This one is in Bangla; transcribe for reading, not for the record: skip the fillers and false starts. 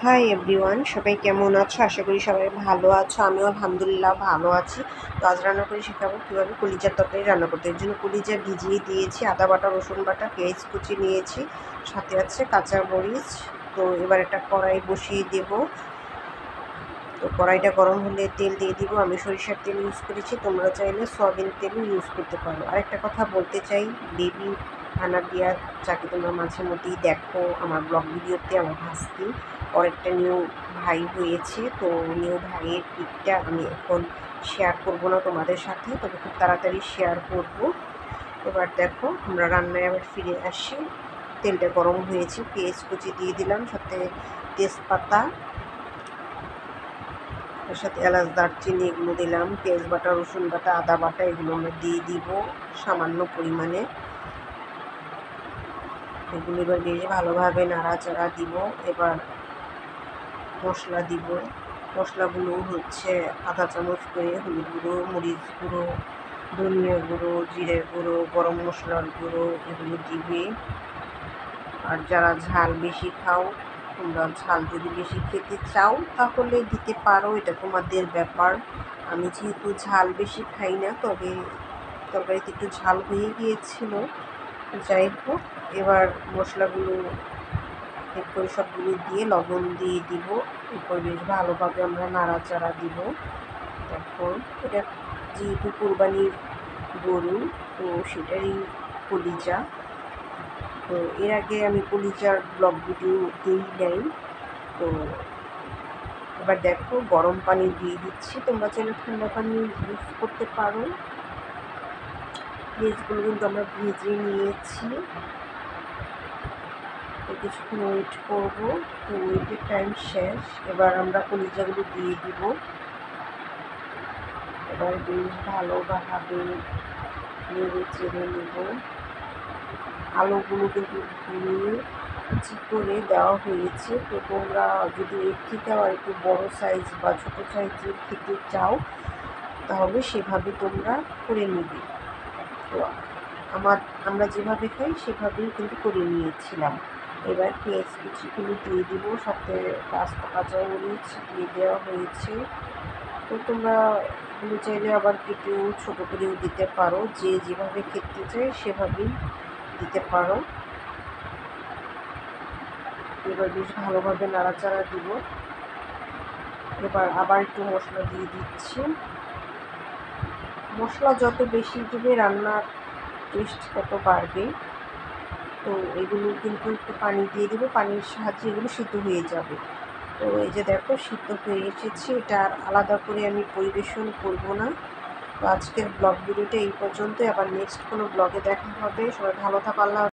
হাই এভরিওয়ান, সবাই কেমন আছো? আশা করি সবাই ভালো আছো। আমিও আলহামদুলিল্লাহ ভালো আছি। তো আজ রান্না করে শেখাবো কীভাবে কলিজার তরকারি রান্না করতে। এর জন্য কলিজা ভিজিয়ে দিয়েছি, আদা বাটা, রসুন বাটা, পেঁয়াজ কুচি নিয়েছি, সাথে আছে কাঁচা মরিচ। তো এবার একটা কড়াই বসিয়ে দেব। তো কড়াইটা গরম হলে তেল দিয়ে দিব। আমি সরিষার তেল ইউজ করেছি, তোমরা চাইলে সয়াবিন তেলও ইউজ করতে পারো। আরেকটা কথা বলতে চাই, বেবি হানাবিয়া যাকে তোমরা মাঝে মধ্যেই দেখো আমার ব্লগ ভিডিওতে, আমার ভাস্তি ওর একটা নিউ ভাই হয়েছে। তো নিউ ভাইয়ের পিকটা আমি এখন শেয়ার করব না তোমাদের সাথে, তবে খুব তাড়াতাড়ি শেয়ার করব। এবার দেখো আমরা রান্নায় আবার ফিরে আসি। তেলটা গরম হয়েছে, পেঁয়াজ কুচি দিয়ে দিলাম, সাথে তেজপাতা, তার সাথে এলাচ, দারচিনি এগুলো দিলাম, পেঁয়াজ বাটা, রসুন বাটা, আদা বাটা এগুলো আমরা দিয়ে দিব সামান্য পরিমাণে। এগুলো এবার বেশ ভালোভাবে নাড়াচাড়া দিব। এবার মশলা দিব। মশলাগুলো হচ্ছে আধা চামচ করে হলুদ গুঁড়ো, মরিচ গুঁড়ো, ধনিয়া গুঁড়ো, জিরের গুঁড়ো, গরম মশলার গুঁড়ো এগুলো দিবে। আর যারা ঝাল বেশি খাও, তোমরা ঝাল যদি বেশি খেতে চাও তাহলে দিতে পারো, এটা তোমাদের ব্যাপার। আমি যেহেতু ঝাল বেশি খাই না, তবে তরকারিতে একটু ঝাল হয়ে গিয়েছিল। যাই হোক, এবার মশলাগুলো এক করে সবগুলো দিয়ে লবণ দিয়ে দিব। এরপর বেশ ভালোভাবে আমরা নাড়াচাড়া দিব। তখন এটা যেহেতু কোরবানির গরু, তো সেটারই কলিজা। তো এর আগে আমি কলিজার ব্লগ ভিডিও দিই নাই। তো এবার দেখো গরম পানি দিয়ে দিচ্ছি, তোমরা চাইলে ঠান্ডা পানি ইউজ করতে পারো। পেঁয়াজগুলো কিন্তু আমরা ভেজে নিয়েছি। তো কিছুক্ষণ ওয়েট করবো। তো ওয়েটের টাইম শেষ। এবার আমরা কলিজাগুলো দিয়ে দিব। এবার বেশ ভালোভাবে নেড়ে চেড়ে নেব। আলুগুলো কিন্তু ধুয়ে কুচি করে দেওয়া হয়েছে। তো তোমরা যদি এর থেকেও আর একটু বড়ো সাইজ বা ছোটো সাইজের খেতে চাও তাহলে সেভাবে তোমরা করে নেবে। তো আমরা যেভাবে খাই সেভাবেই কিন্তু করে নিয়েছিলাম। এবার পেঁয়াজ কুচিগুলো দিয়ে দিব, সাথে কাঁচা মরিচ দিয়ে দেওয়া হয়েছে। তো তোমরা এগুলো চাইলে আবার কেটেও ছোটো করেও দিতে পারো, যে যেভাবে খেতে চায় সেভাবেই দিতে পারো। এবার বেশ ভালোভাবে নাড়াচাড়া দিব। এবার আবার একটু মশলা দিয়ে দিচ্ছি। মশলা যত বেশি দিবে রান্নার টেস্ট তত বাড়বে। তো এগুলো কিন্তু একটু পানি দিয়ে দেবো, পানির সাহায্যে এগুলো সিদ্ধ হয়ে যাবে। তো এই যে দেখো সিদ্ধ হয়ে এসেছে, এটা আর আলাদা করে আমি পরিবেশন করব না। তো আজকের ব্লগ ভিডিওটা এই পর্যন্তই, আবার নেক্সট কোনো ব্লগে দেখা হবে। সবাই ভালো থাকো, আল্লাহ।